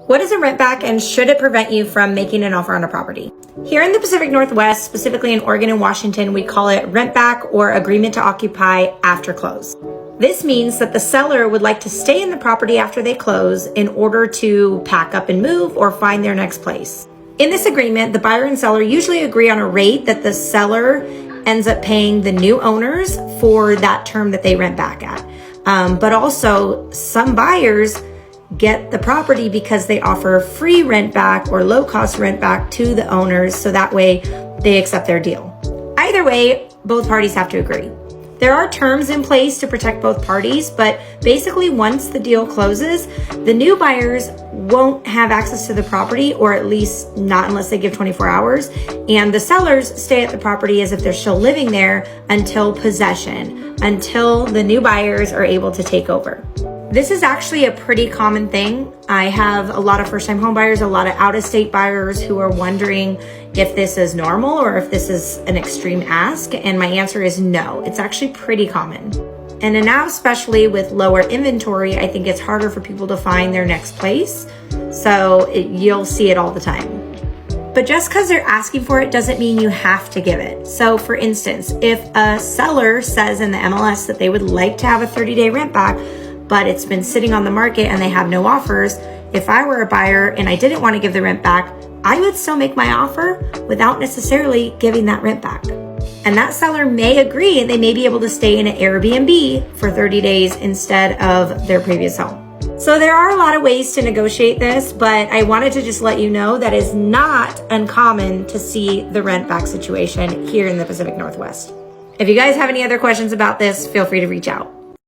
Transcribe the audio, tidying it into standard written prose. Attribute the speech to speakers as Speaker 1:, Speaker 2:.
Speaker 1: What is a rent back and should it prevent you from making an offer on a property? Here in the Pacific Northwest, specifically in Oregon and Washington, we call it rent back or agreement to occupy after close. This means that the seller would like to stay in the property after they close in order to pack up and move or find their next place. In this agreement, the buyer and seller usually agree on a rate that the seller ends up paying the new owners for that term that they rent back at. But also some buyers get the property because they offer free rent back or low cost rent back to the owners, so that way they accept their deal. Either way, both parties have to agree. There are terms in place to protect both parties, but basically once the deal closes, the new buyers won't have access to the property, or at least not unless they give 24 hours, and the sellers stay at the property as if they're still living there until possession, until the new buyers are able to take over. This is actually a pretty common thing. I have a lot of first-time home buyers, a lot of out-of-state buyers who are wondering if this is normal or if this is an extreme ask, and my answer is no. It's actually pretty common. And now, especially with lower inventory, I think it's harder for people to find their next place, so you'll see it all the time. But just because they're asking for it doesn't mean you have to give it. So for instance, if a seller says in the MLS that they would like to have a 30-day rent back, but it's been sitting on the market and they have no offers, if I were a buyer and I didn't want to give the rent back, I would still make my offer without necessarily giving that rent back. And that seller may agree and they may be able to stay in an Airbnb for 30 days instead of their previous home. So there are a lot of ways to negotiate this, but I wanted to just let you know that it's not uncommon to see the rent back situation here in the Pacific Northwest. If you guys have any other questions about this, feel free to reach out.